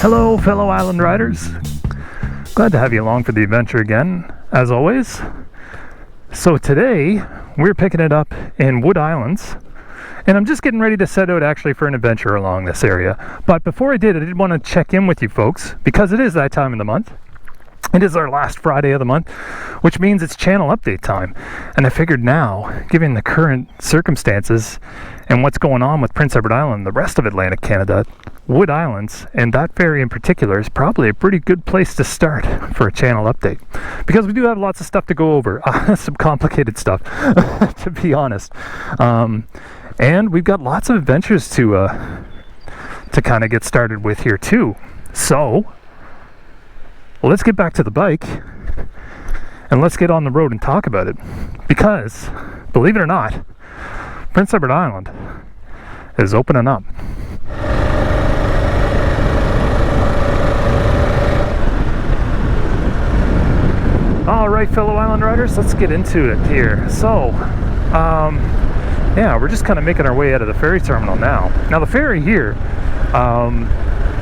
Hello, fellow island riders. Glad to have you along for the adventure again, as always. So today, we're picking it up in Wood Islands, and I'm just getting ready to set out actually for an adventure along this area. But before I did want to check in with you folks, because it is that time of the month. It is our last Friday of the month, which means it's channel update time. And I figured now, given the current circumstances and what's going on with Prince Edward Island and the rest of Atlantic Canada, Wood Islands, and that ferry in particular, is probably a pretty good place to start for a channel update. Because we do have lots of stuff to go over, some complicated stuff, to be honest. And we've got lots of adventures to kind of get started with here too. So, let's get back to the bike and let's get on the road and talk about it. Because, believe it or not, Prince Edward Island is opening up. Alright, fellow island riders, let's get into it here. So, yeah, we're just kind of making our way out of the ferry terminal now. Now, the ferry here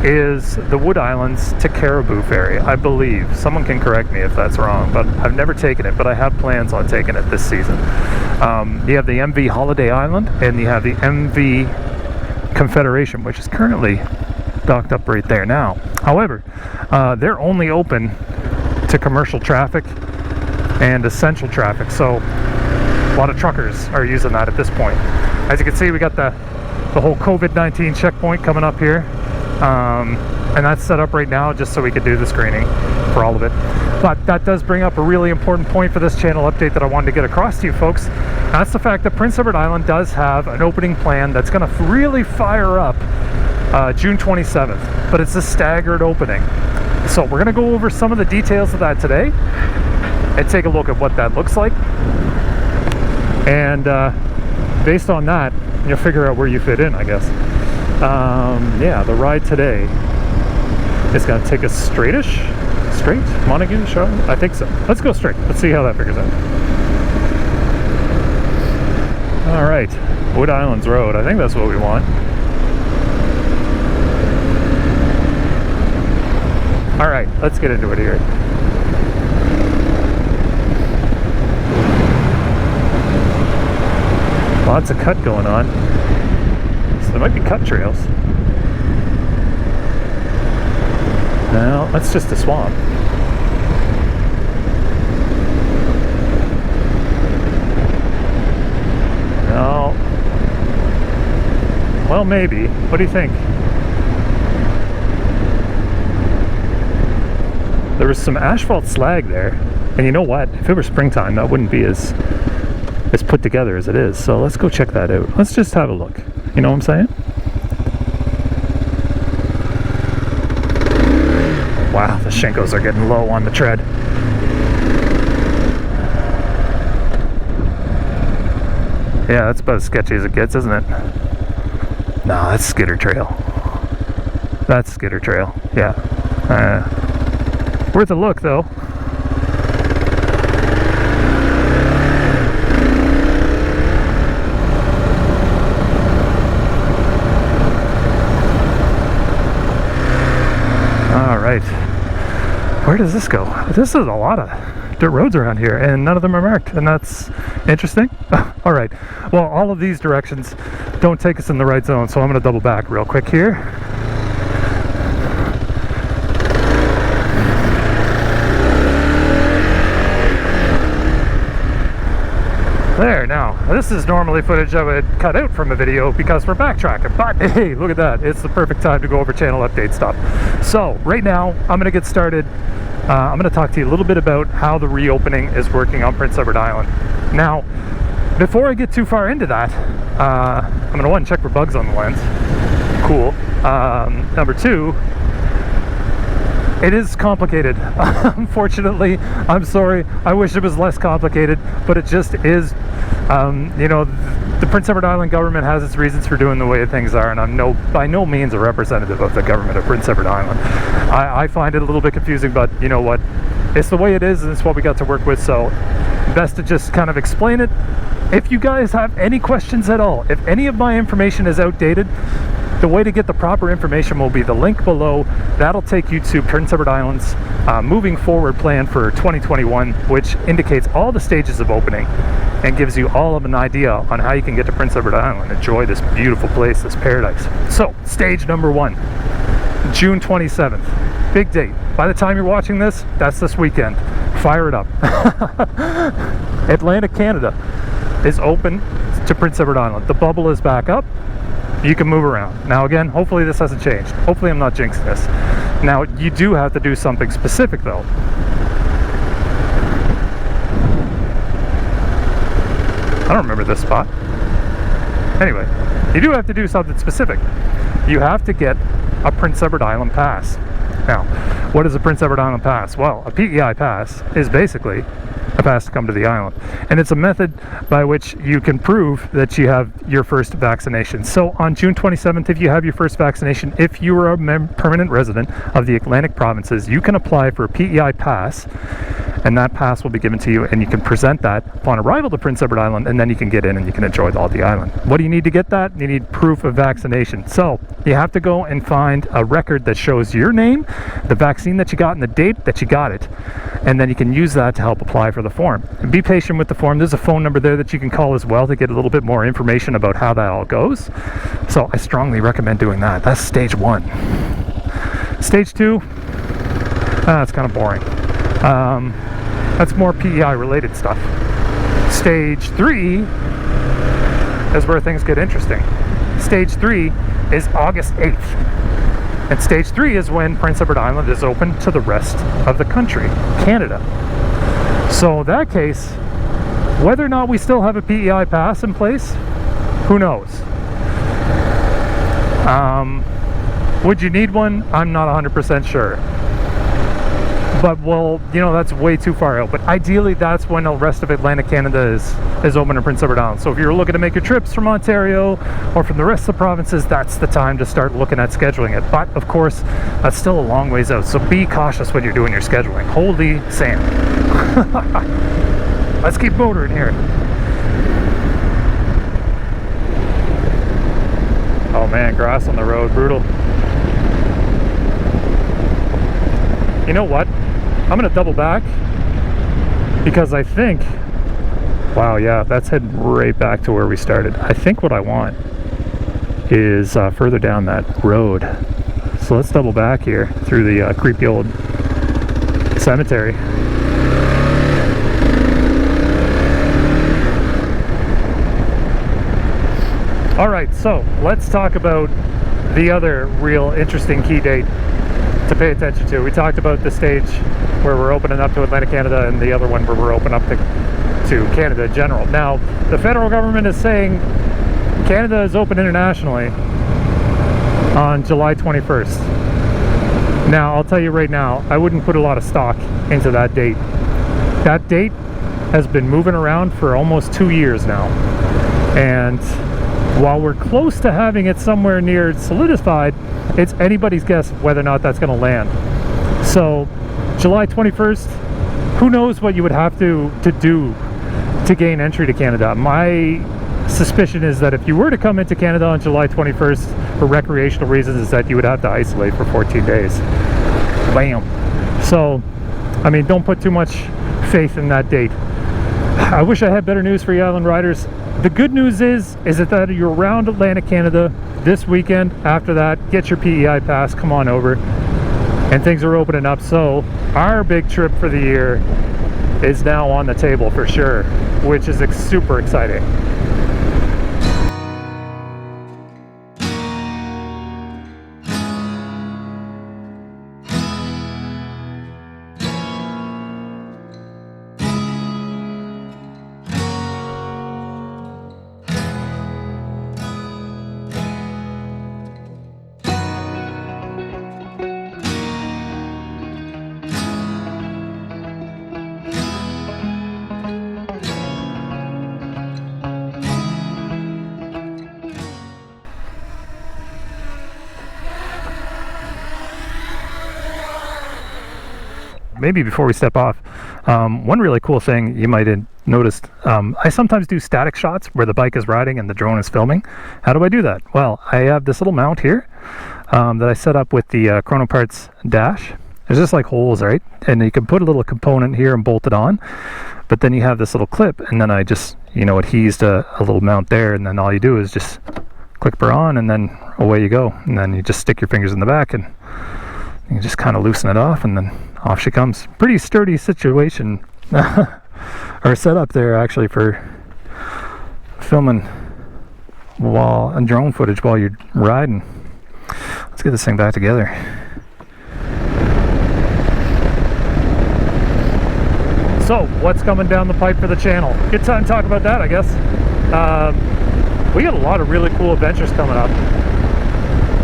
is the Wood Islands to Caribou ferry, I believe. Someone can correct me if that's wrong, but I've never taken it, but I have plans on taking it this season. You have the MV Holiday Island, and you have the MV Confederation, which is currently docked up right there now. However, they're only open to commercial traffic and essential traffic, so a lot of truckers are using that at this point. As you can see, we got the whole COVID-19 checkpoint coming up here. And that's set up right now just so we could do the screening for all of it. But that does bring up a really important point for this channel update that I wanted to get across to you folks. That's the fact that Prince Edward Island does have an opening plan that's going to really fire up June 27th, but it's a staggered opening. So we're going to go over some of the details of that today and take a look at what that looks like. And based on that, you'll figure out where you fit in, I guess. Yeah, the ride today is going to take us straight? Montague, Charlotte? I think so. Let's go straight. Let's see how that figures out. Alright, Wood Islands Road. I think that's what we want. Alright, let's get into it here. Lots of cut going on. So there might be cut trails. No, that's just a swamp. No. Well, maybe. What do you think? There was some asphalt slag there. And you know what? If it were springtime, that wouldn't be as put together as it is. So let's go check that out. Let's just have a look. You know what I'm saying? Wow, the shinkos are getting low on the tread. Yeah, that's about as sketchy as it gets, isn't it? No, that's Skidder Trail. That's Skidder Trail, yeah. Worth a look, though. Alright. Where does this go? This is a lot of dirt roads around here, and none of them are marked, and that's interesting. Alright. Well, all of these directions don't take us in the right zone, so I'm going to double back real quick here. There, now, this is normally footage I would cut out from a video because we're backtracking, but hey, look at that. It's the perfect time to go over channel update stuff. So, right now, I'm going to get started. I'm going to talk to you a little bit about how the reopening is working on Prince Edward Island. Now, before I get too far into that, I'm going to one, check for bugs on the lens. Cool. Number two, it is complicated. Unfortunately, I'm sorry. I wish it was less complicated, but it just is. You know, the Prince Edward Island government has its reasons for doing the way things are, and I'm by no means a representative of the government of Prince Edward Island. I find it a little bit confusing, but you know what? It's the way it is, and it's what we got to work with, so best to just kind of explain it. If you guys have any questions at all, if any of my information is outdated, The way to get the proper information will be the link below. That'll take you to Prince Edward Island's moving forward plan for 2021, which indicates all the stages of opening and gives you all of an idea on how you can get to Prince Edward Island, enjoy this beautiful place, this paradise. So, stage number 1, June 27th. Big date. By the time you're watching this, that's this weekend. Fire it up. Atlantic Canada is open to Prince Edward Island. The bubble is back up. You can move around. Now again, hopefully this hasn't changed. Hopefully I'm not jinxing this. Now, you do have to do something specific though. I don't remember this spot. Anyway, you do have to do something specific. You have to get a Prince Edward Island pass. Now, what is a Prince Edward Island pass? Well, a PEI pass is basically a pass to come to the island. And it's a method by which you can prove that you have your first vaccination. So on June 27th, if you have your first vaccination, if you are a permanent resident of the Atlantic provinces, you can apply for a PEI pass, and that pass will be given to you, and you can present that upon arrival to Prince Edward Island, and then you can get in and you can enjoy all the island. What do you need to get that? You need proof of vaccination. So you have to go and find a record that shows your name, the vaccine that you got, and the date that you got it, and then you can use that to help apply for the form. And be patient with the form. There's a phone number there that you can call as well to get a little bit more information about how that all goes. So I strongly recommend doing that. That's stage 1. Stage 2, that's kind of boring. That's more PEI related stuff. Stage 3 is where things get interesting. Stage 3 is August 8th. And stage 3 is when Prince Edward Island is open to the rest of the country, Canada. So in that case, whether or not we still have a PEI pass in place, who knows? Would you need one? I'm not 100% sure. But, well, you know, that's way too far out. But ideally, that's when the rest of Atlantic Canada is open in Prince Edward Island. So if you're looking to make your trips from Ontario or from the rest of the provinces, that's the time to start looking at scheduling it. But, of course, that's still a long ways out. So be cautious when you're doing your scheduling. Holy Sam. Let's keep motoring here. Oh man, grass on the road, brutal. You know what? I'm gonna double back because I think, wow, yeah, that's heading right back to where we started. I think what I want is further down that road. So let's double back here through the creepy old cemetery. All right, so let's talk about the other real interesting key date to pay attention to. We talked about the stage where we're opening up to Atlantic Canada and the other one where we're open up to Canada in general. Now, the federal government is saying Canada is open internationally on July 21st. Now, I'll tell you right now, I wouldn't put a lot of stock into that date. That date has been moving around for almost 2 years now. And while we're close to having it somewhere near solidified, it's anybody's guess whether or not that's going to land. So July 21st, who knows what you would have to do to gain entry to Canada. My suspicion is that if you were to come into Canada on July 21st for recreational reasons, is that you would have to isolate for 14 days. Bam. So, I mean, don't put too much faith in that date. I wish I had better news for you island riders. The good news is that you're around Atlantic Canada this weekend. After that, get your PEI pass, come on over, and things are opening up. So our big trip for the year is now on the table for sure, which is super exciting. Maybe before we step off, One really cool thing you might have noticed, I sometimes do static shots where the bike is riding and the drone is filming. How do I do that? Well, I have this little mount here that I set up with the Chrono Parts dash. There's just like holes, right? And you can put a little component here and bolt it on, but then you have this little clip, and then I just, adhesed a little mount there, and then all you do is just click her on, and then away you go. And then you just stick your fingers in the back, and you just kind of loosen it off, and then off she comes. Pretty sturdy situation, or setup there actually for filming and drone footage while you're riding. Let's get this thing back together. So, what's coming down the pipe for the channel? Good time to talk about that, I guess. We got a lot of really cool adventures coming up,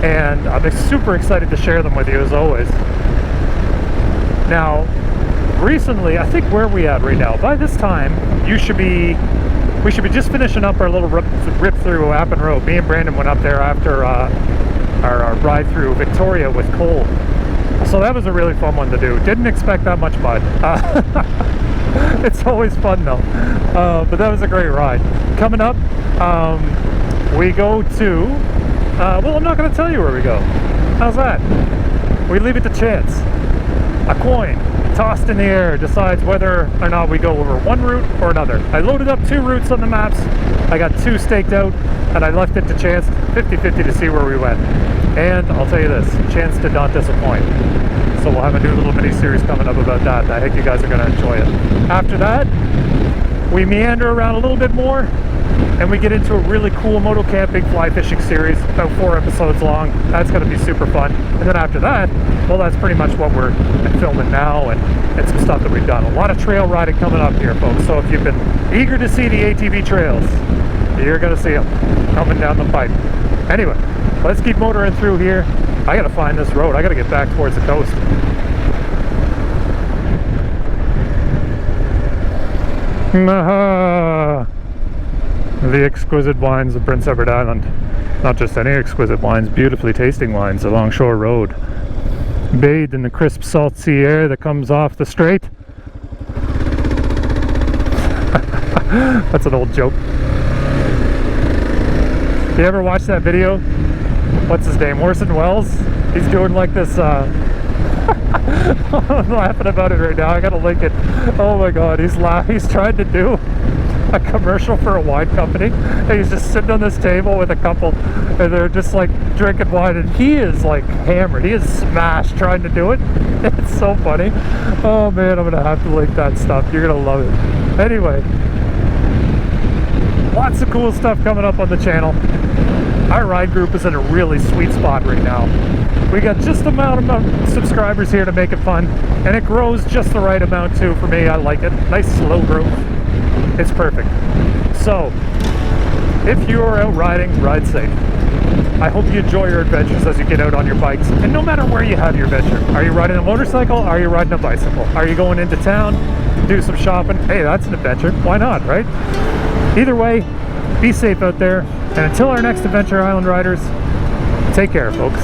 and I'm super excited to share them with you as always. Now, recently, I think where are we at right now? By this time, we should be just finishing up our little rip through Appin Road. Me and Brandon went up there after our ride through Victoria with Cole. So that was a really fun one to do. Didn't expect that much mud. It's always fun though. But that was a great ride. Coming up, we go to, well, I'm not going to tell you where we go. How's that? We leave it to chance. A coin tossed in the air decides whether or not we go over one route or another. I loaded up 2 routes on the maps. I got 2 staked out, and I left it to chance 50-50 to see where we went. And I'll tell you this, chance did not disappoint. So we'll have a new little mini-series coming up about that. I think you guys are going to enjoy it. After that, we meander around a little bit more, and we get into a really cool moto camping fly fishing series, about 4 episodes long. That's going to be super fun. And then after that, well, that's pretty much what we're filming now, and some stuff that we've done. A lot of trail riding coming up here, folks. So if you've been eager to see the ATV trails, you're going to see them coming down the pipe. Anyway, let's keep motoring through here. I got to find this road. I got to get back towards the coast. The exquisite wines of Prince Edward Island. Not just any exquisite wines, beautifully tasting wines along Shore Road. Bathed in the crisp salt sea air that comes off the strait. That's an old joke. You ever watch that video? What's his name? Orson Welles? He's doing like this, I'm laughing about it right now. I gotta link it. Oh my god, he's trying to do a commercial for a wine company, and he's just sitting on this table with a couple, and they're just like drinking wine, and he is like hammered. He is smashed trying to do it. It's so funny. Oh man, I'm gonna have to link that stuff. You're gonna love it. Anyway, lots of cool stuff coming up on the channel. Our ride group is in a really sweet spot right now. We got just the amount of subscribers here to make it fun, and it grows just the right amount too for me. I like it. Nice slow growth. It's perfect. So, if you're out riding, ride safe. I hope you enjoy your adventures as you get out on your bikes, and no matter where you have your adventure. Are you riding a motorcycle? Are you riding a bicycle? Are you going into town, do some shopping? Hey, that's an adventure. Why not, right? Either way, be safe out there. And until our next adventure, Island Riders, take care, folks.